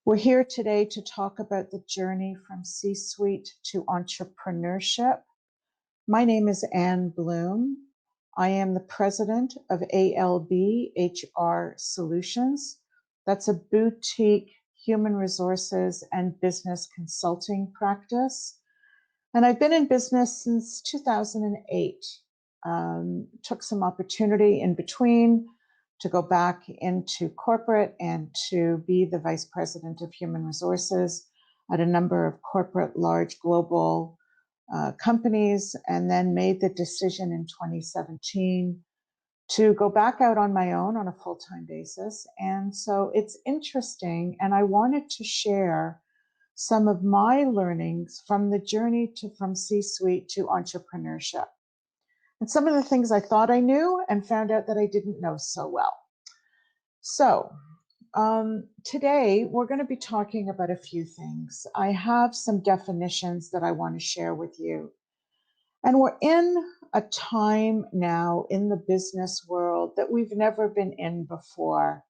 We're here today to talk about the journey from C-suite to entrepreneurship. My name is Anne Bloom. I am the president of ALB HR Solutions. That's a boutique human resources and business consulting practice. And I've been in business since 2008. Took some opportunity in between to go back into corporate and to be the vice president of human resources at a number of corporate, large global companies, and then made the decision in 2017 to go back out on my own on a full-time basis. And so it's interesting, and I wanted to share some of my learnings from the journey from C-suite to entrepreneurship. And some of the things I thought I knew and found out that I didn't know so well. So today we're going to be talking about a few things. I have some definitions that I want to share with you. And we're in a time now in the business world that we've never been in before.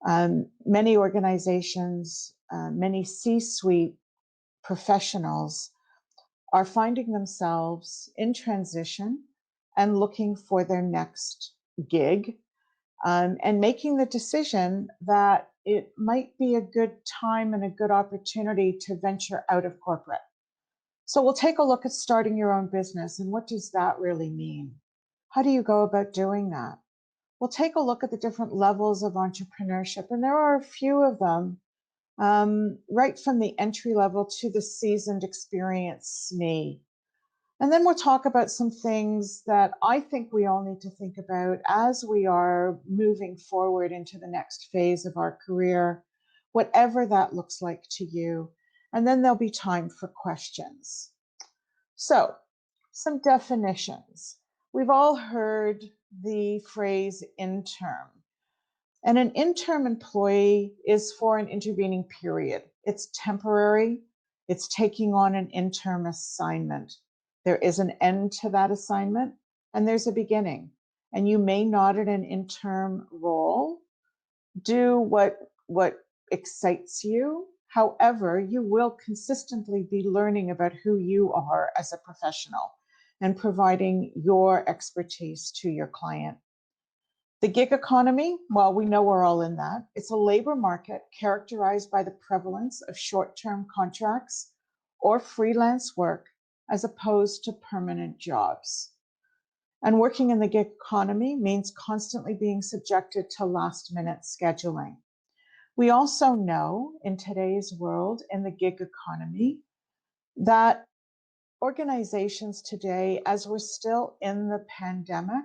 Many organizations, many C-suite professionals are finding themselves in transition and looking for their next gig, and making the decision that it might be a good time and a good opportunity to venture out of corporate. So we'll take a look at starting your own business and what does that really mean? How do you go about doing that? We'll take a look at the different levels of entrepreneurship, and there are a few of them, right from the entry level to the seasoned experienced me. And then we'll talk about some things that I think we all need to think about as we are moving forward into the next phase of our career, whatever that looks like to you. And then there'll be time for questions. So, some definitions. We've all heard the phrase interim. And an interim employee is for an intervening period. It's temporary. It's taking on an interim assignment. There is an end to that assignment, and there's a beginning. And you may not, in an interim role, do what excites you. However, you will consistently be learning about who you are as a professional and providing your expertise to your client. The gig economy, well, we know we're all in that. It's a labor market characterized by the prevalence of short-term contracts or freelance work as opposed to permanent jobs. And working in the gig economy means constantly being subjected to last-minute scheduling. We also know in today's world, in the gig economy, that organizations today, as we're still in the pandemic,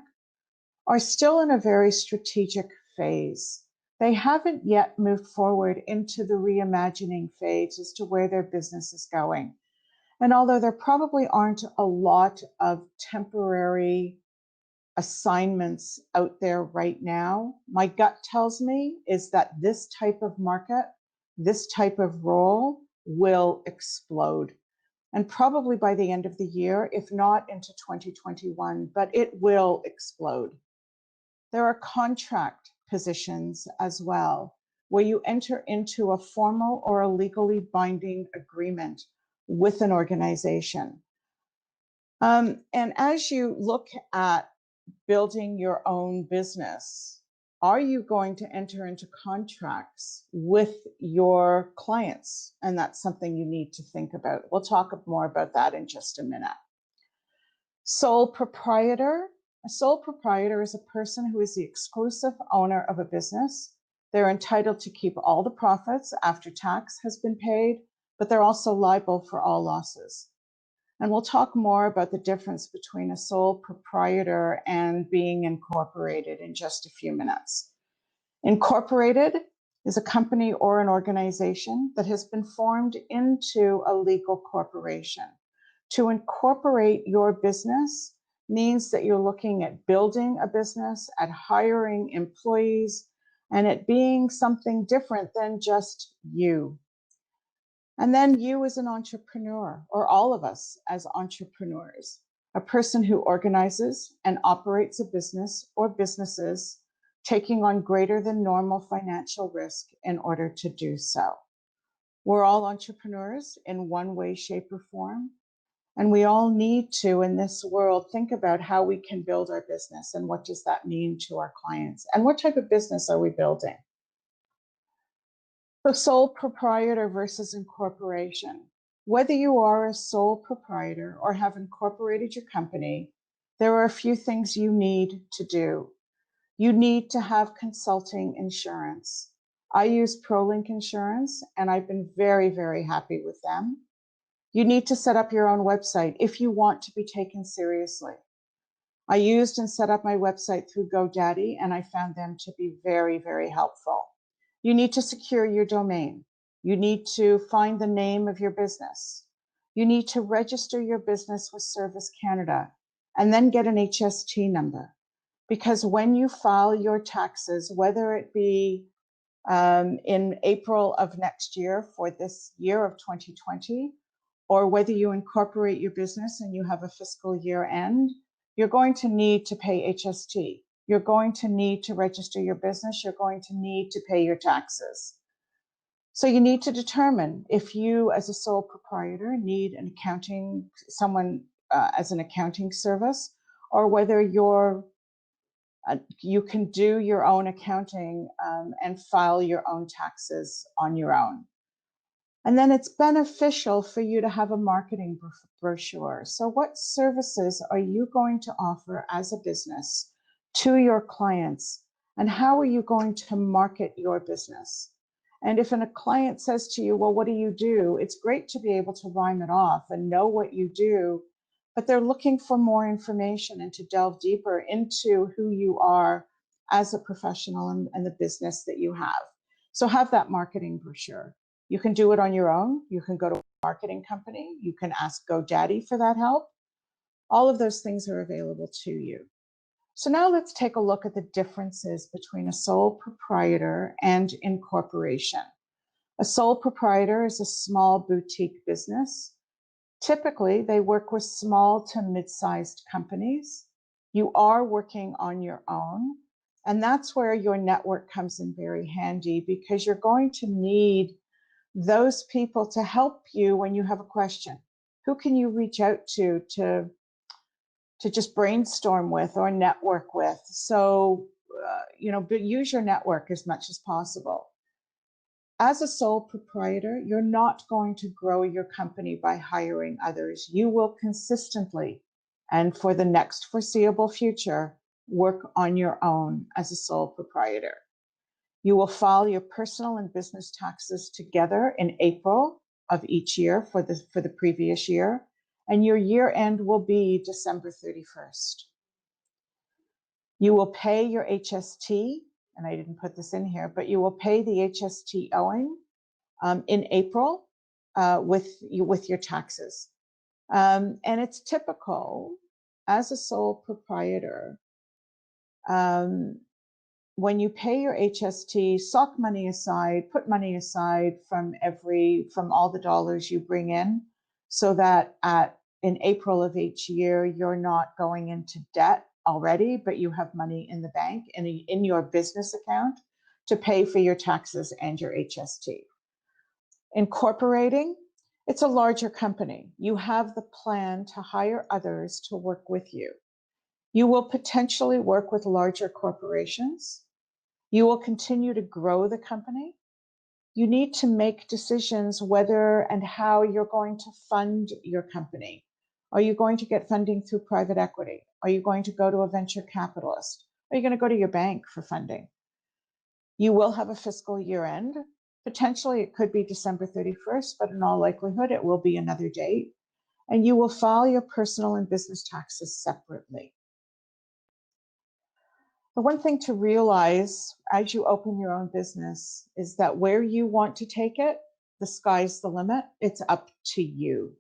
are still in a very strategic phase. They haven't yet moved forward into the reimagining phase as to where their business is going. And although there probably aren't a lot of temporary assignments out there right now, my gut tells me is that this type of market, this type of role will explode. And probably by the end of the year, if not into 2021, but it will explode. There are contract positions as well, where you enter into a formal or a legally binding agreement with an organization. And as you look at building your own business, are you going to enter into contracts with your clients? And that's something you need to think about. We'll talk more about that in just a minute. Sole proprietor. A sole proprietor is a person who is the exclusive owner of a business. They're entitled to keep all the profits after tax has been paid, but they're also liable for all losses. And we'll talk more about the difference between a sole proprietor and being incorporated in just a few minutes. Incorporated is a company or an organization that has been formed into a legal corporation. To incorporate your business means that you're looking at building a business, at hiring employees, and it being something different than just you. And then you as an entrepreneur, or all of us as entrepreneurs, a person who organizes and operates a business or businesses, taking on greater than normal financial risk in order to do so. We're all entrepreneurs in one way, shape, or form. And we all need to, in this world, think about how we can build our business and what does that mean to our clients and what type of business are we building. So sole proprietor versus incorporation. Whether you are a sole proprietor or have incorporated your company, there are a few things you need to do. You need to have consulting insurance. I use ProLink Insurance and I've been very, very happy with them. You need to set up your own website if you want to be taken seriously. I used and set up my website through GoDaddy and I found them to be very, very helpful. You need to secure your domain. You need to find the name of your business. You need to register your business with Service Canada and then get an HST number. Because when you file your taxes, whether it be in April of next year for this year of 2020, or whether you incorporate your business and you have a fiscal year end, you're going to need to pay HST. You're going to need to register your business. You're going to need to pay your taxes. So you need to determine if you, as a sole proprietor, need an accounting, someone as an accounting service, or whether you can do your own accounting and file your own taxes on your own. And then it's beneficial for you to have a marketing brochure. So what services are you going to offer as a business to your clients? And how are you going to market your business? And if a client says to you, well, what do you do? It's great to be able to rhyme it off and know what you do, but they're looking for more information and to delve deeper into who you are as a professional and the business that you have. So have that marketing brochure. You can do it on your own. You can go to a marketing company. You can ask GoDaddy for that help. All of those things are available to you. So now let's take a look at the differences between a sole proprietor and incorporation. A sole proprietor is a small boutique business. Typically, they work with small to mid-sized companies. You are working on your own, and that's where your network comes in very handy because you're going to need those people to help you when you have a question. Who can you reach out to just brainstorm with or network with? So, but use your network as much as possible. As a sole proprietor, you're not going to grow your company by hiring others. You will consistently, and for the next foreseeable future, work on your own as a sole proprietor. You will file your personal and business taxes together in April of each year for the previous year, and your year end will be December 31st. You will pay your HST, and I didn't put this in here, but you will pay the HST owing in April with your taxes. And it's typical as a sole proprietor, when you pay your HST, sock money aside, put money aside from all the dollars you bring in, so that in April of each year, you're not going into debt already, but you have money in the bank and in your business account to pay for your taxes and your HST. Incorporating, it's a larger company. You have the plan to hire others to work with you. You will potentially work with larger corporations. You will continue to grow the company. You need to make decisions whether and how you're going to fund your company. Are you going to get funding through private equity? Are you going to go to a venture capitalist? Are you going to go to your bank for funding? You will have a fiscal year end. Potentially it could be December 31st, but in all likelihood, it will be another date. And you will file your personal and business taxes separately. The one thing to realize as you open your own business is that where you want to take it, the sky's the limit. It's up to you.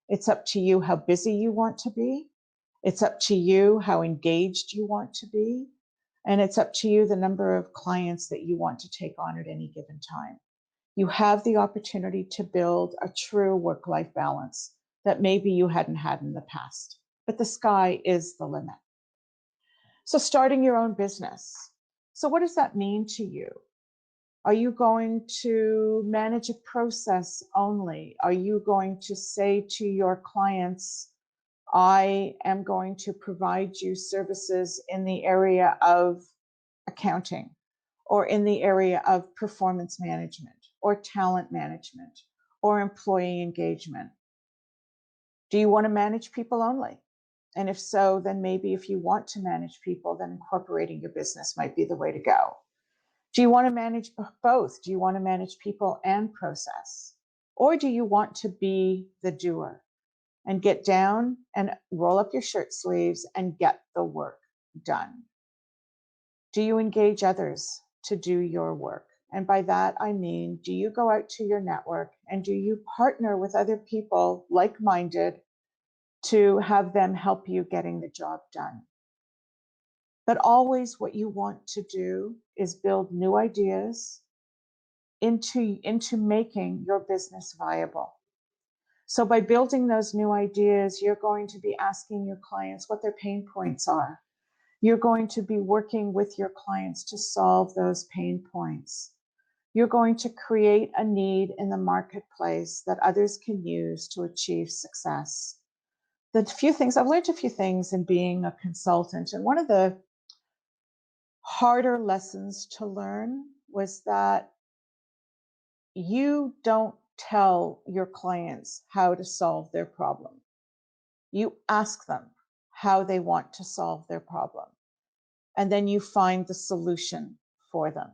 It's up to you how busy you want to be. It's up to you how engaged you want to be. And it's up to you the number of clients that you want to take on at any given time. You have the opportunity to build a true work-life balance that maybe you hadn't had in the past, but the sky is the limit. So starting your own business. So what does that mean to you? Are you going to manage a process only? Are you going to say to your clients, I am going to provide you services in the area of accounting, or in the area of performance management, or talent management, or employee engagement? Do you want to manage people only? And if so, then maybe if you want to manage people, then incorporating your business might be the way to go. Do you want to manage both? Do you want to manage people and process? Or do you want to be the doer and get down and roll up your shirt sleeves and get the work done? Do you engage others to do your work? And by that, I mean, do you go out to your network and do you partner with other people like-minded to have them help you getting the job done? But always what you want to do is build new ideas into making your business viable. So by building those new ideas, you're going to be asking your clients what their pain points are. You're going to be working with your clients to solve those pain points. You're going to create a need in the marketplace that others can use to achieve success. I've learned a few things in being a consultant, and one of the harder lessons to learn was that you don't tell your clients how to solve their problem. You ask them how they want to solve their problem, and then you find the solution for them.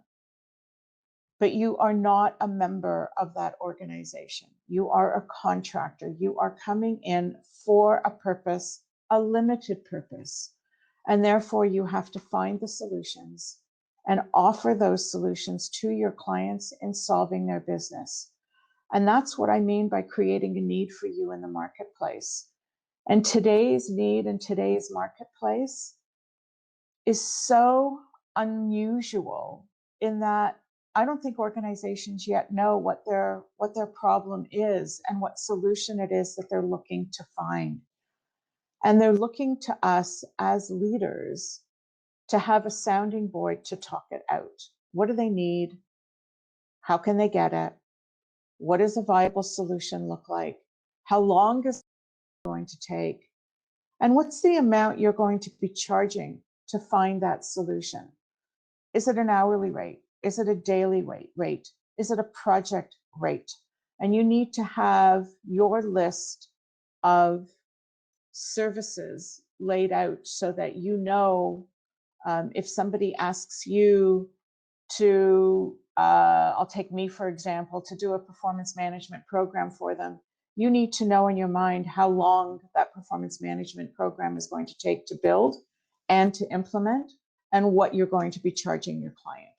But you are not a member of that organization. You are a contractor. You are coming in for a purpose, a limited purpose. And therefore, you have to find the solutions and offer those solutions to your clients in solving their business. And that's what I mean by creating a need for you in the marketplace. And today's need in today's marketplace is so unusual in that I don't think organizations yet know what their problem is and what solution it is that they're looking to find. And they're looking to us as leaders to have a sounding board to talk it out. What do they need? How can they get it? What does a viable solution look like? How long is it going to take? And what's the amount you're going to be charging to find that solution? Is it an hourly rate? Is it a daily rate? Is it a project rate? And you need to have your list of services laid out so that you know if somebody asks you to, I'll take me for example, to do a performance management program for them, you need to know in your mind how long that performance management program is going to take to build and to implement, and what you're going to be charging your client.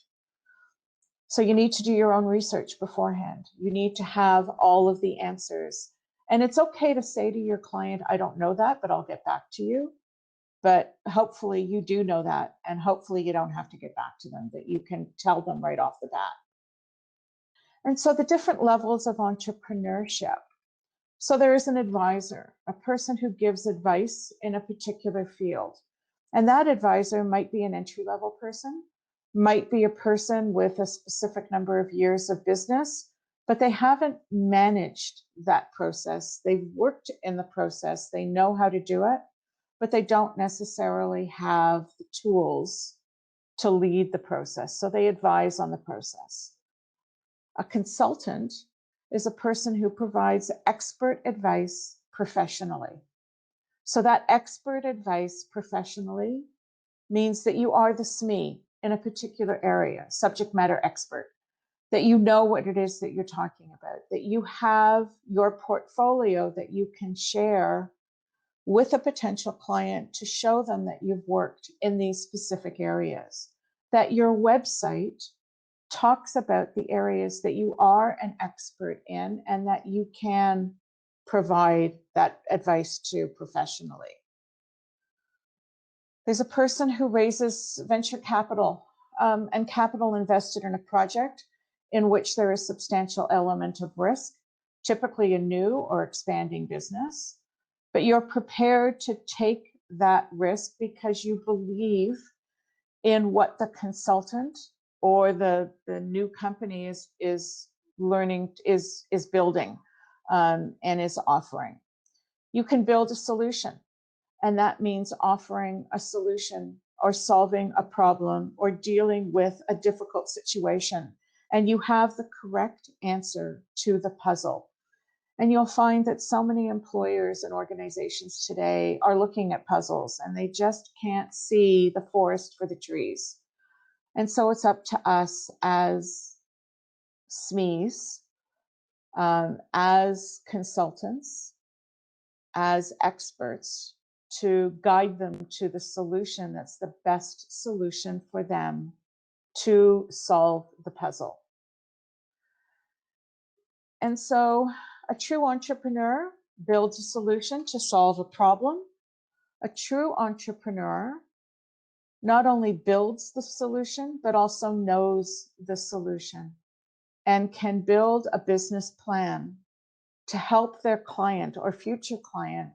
So you need to do your own research beforehand. You need to have all of the answers. And it's okay to say to your client, I don't know that, but I'll get back to you. But hopefully you do know that, and hopefully you don't have to get back to them, that you can tell them right off the bat. And so the different levels of entrepreneurship. So there is an advisor, a person who gives advice in a particular field. And that advisor might be an entry-level person, might be a person with a specific number of years of business, but they haven't managed that process. They've worked in the process, they know how to do it, but they don't necessarily have the tools to lead the process. So they advise on the process. A consultant is a person who provides expert advice professionally. So that expert advice professionally means that you are the SME in a particular area, subject matter expert, that you know what it is that you're talking about, that you have your portfolio that you can share with a potential client to show them that you've worked in these specific areas, that your website talks about the areas that you are an expert in and that you can provide that advice to professionally. There's a person who raises venture capital and capital invested in a project in which there is substantial element of risk, typically a new or expanding business, but you're prepared to take that risk because you believe in what the consultant or the new company is learning, is building, and is offering. You can build a solution, and that means offering a solution or solving a problem or dealing with a difficult situation. And you have the correct answer to the puzzle. And you'll find that so many employers and organizations today are looking at puzzles and they just can't see the forest for the trees. And so it's up to us as SMEs, as consultants, as experts, to guide them to the solution that's the best solution for them to solve the puzzle. And so a true entrepreneur builds a solution to solve a problem. A true entrepreneur not only builds the solution, but also knows the solution and can build a business plan to help their client or future client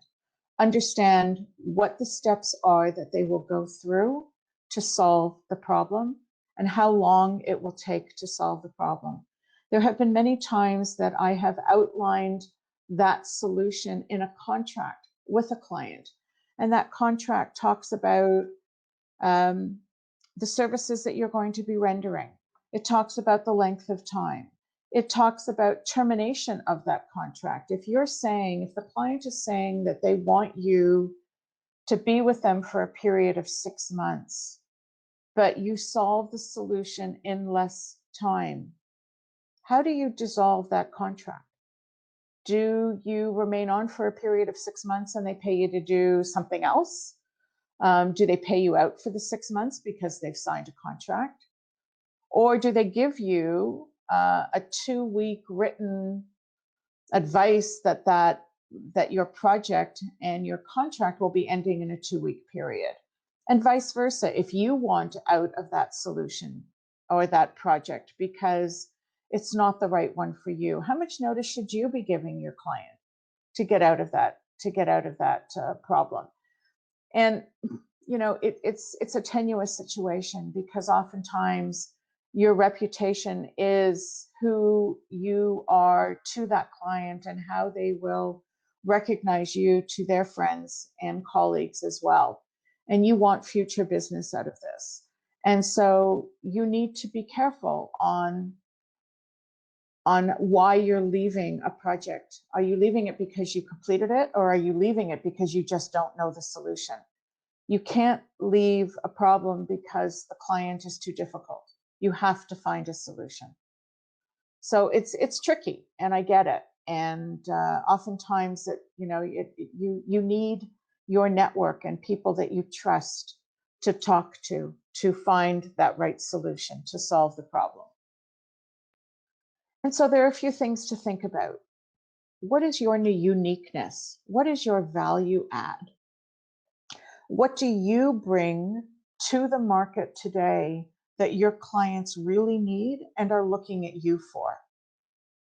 understand what the steps are that they will go through to solve the problem and how long it will take to solve the problem. There have been many times that I have outlined that solution in a contract with a client, and that contract talks about the services that you're going to be rendering. It talks about the length of time. It talks about termination of that contract. If the client is saying that they want you to be with them for a period of 6 months, but you solve the solution in less time, how do you dissolve that contract? Do you remain on for a period of 6 months and they pay you to do something else? Do they pay you out for the 6 months because they've signed a contract? Or do they give you a 2-week written advice that your project and your contract will be ending in a 2-week period? And vice versa, if you want out of that solution or that project because it's not the right one for you, how much notice should you be giving your client to get out of that problem? And it's a tenuous situation because oftentimes your reputation is who you are to that client and how they will recognize you to their friends and colleagues as well. And you want future business out of this. And so you need to be careful on why you're leaving a project. Are you leaving it because you completed it, or are you leaving it because you just don't know the solution? You can't leave a problem because the client is too difficult. You have to find a solution. So it's tricky, and I get it. And oftentimes, you need your network and people that you trust to talk to find that right solution to solve the problem. And so there are a few things to think about. What is your uniqueness? What is your value add? What do you bring to the market today that your clients really need and are looking at you for?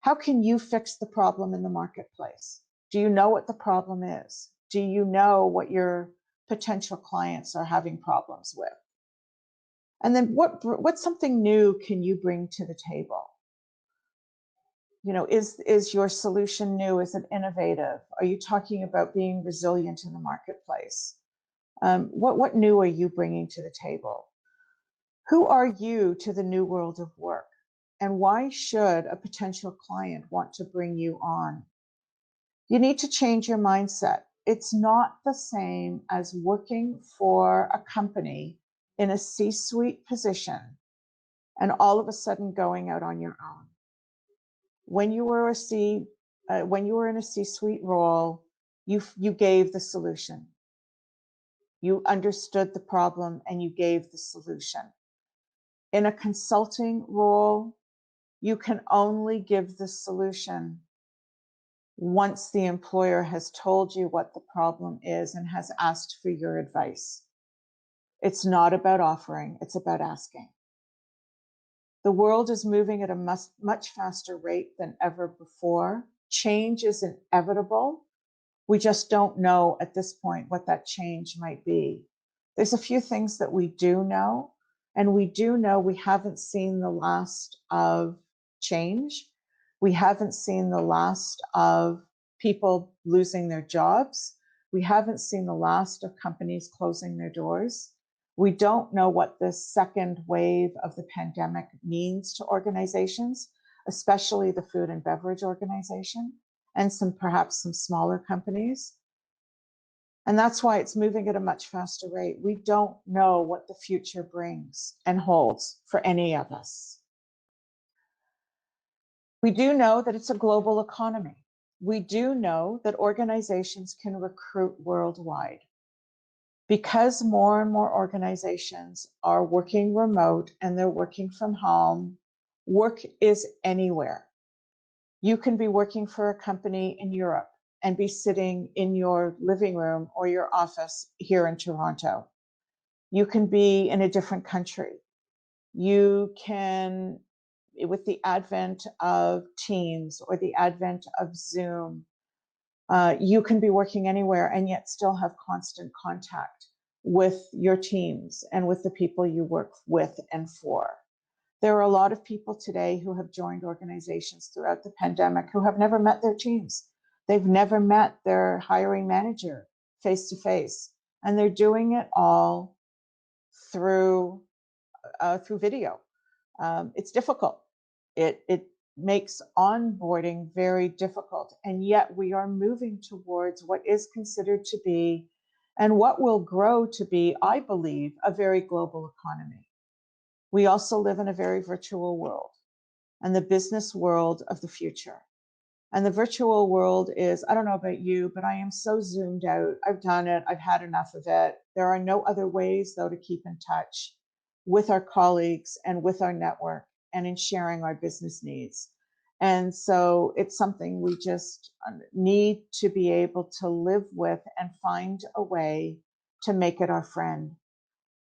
How can you fix the problem in the marketplace? Do you know what the problem is? Do you know what your potential clients are having problems with? And then what's something new can you bring to the table? Is your solution new? Is it innovative? Are you talking about being resilient in the marketplace? What new are you bringing to the table? Who are you to the new world of work? And why should a potential client want to bring you on? You need to change your mindset. It's not the same as working for a company in a C-suite position and all of a sudden going out on your own. When you were in a C-suite role, you gave the solution. You understood the problem and you gave the solution. In a consulting role, you can only give the solution once the employer has told you what the problem is and has asked for your advice. It's not about offering, it's about asking. The world is moving at a much faster rate than ever before. Change is inevitable. We just don't know at this point what that change might be. There's a few things that we do know. And we do know we haven't seen the last of change. We haven't seen the last of people losing their jobs. We haven't seen the last of companies closing their doors. We don't know what this second wave of the pandemic means to organizations, especially the food and beverage organization and perhaps some smaller companies. And that's why it's moving at a much faster rate. We don't know what the future brings and holds for any of us. We do know that it's a global economy. We do know that organizations can recruit worldwide. Because more and more organizations are working remote and they're working from home, work is anywhere. You can be working for a company in Europe and be sitting in your living room or your office here in Toronto. You can be in a different country. You can, with the advent of Teams or the advent of Zoom, you can be working anywhere and yet still have constant contact with your teams and with the people you work with and for. There are a lot of people today who have joined organizations throughout the pandemic who have never met their teams. They've never met their hiring manager face to face, and they're doing it all through video. It's difficult. It makes onboarding very difficult, and yet we are moving towards what is considered to be, and what will grow to be, I believe, a very global economy. We also live in a very virtual world, and the business world of the future. And the virtual world is, I don't know about you, but I am so zoomed out. I've done it. I've had enough of it. There are no other ways, though, to keep in touch with our colleagues and with our network and in sharing our business needs. And so it's something we just need to be able to live with and find a way to make it our friend.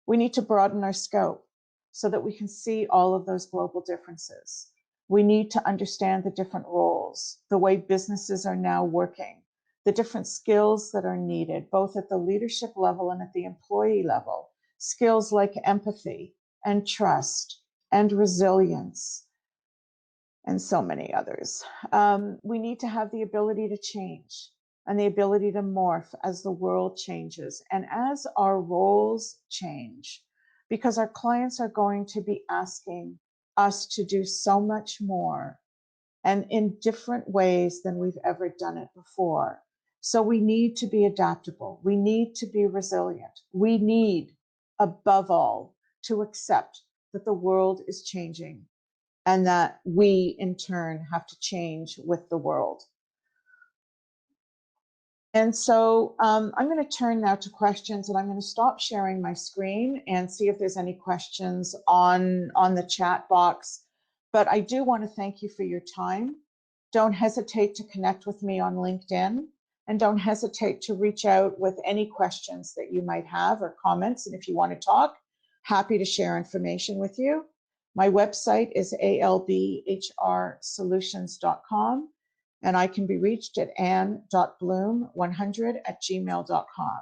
We need to broaden our scope so that we can see all of those global differences. We need to understand the different roles, the way businesses are now working, the different skills that are needed, both at the leadership level and at the employee level. Skills like empathy and trust and resilience and so many others. We need to have the ability to change and the ability to morph as the world changes and as our roles change, because our clients are going to be asking us to do so much more and in different ways than we've ever done it before. So we need to be adaptable. We need to be resilient. We need, above all, to accept that the world is changing and that we, in turn, have to change with the world. And so I'm going to turn now to questions, and I'm going to stop sharing my screen and see if there's any questions on the chat box. But I do want to thank you for your time. Don't hesitate to connect with me on LinkedIn, and don't hesitate to reach out with any questions that you might have or comments. And if you want to talk, happy to share information with you. My website is albhrsolutions.com. And I can be reached at ann.bloom100@gmail.com.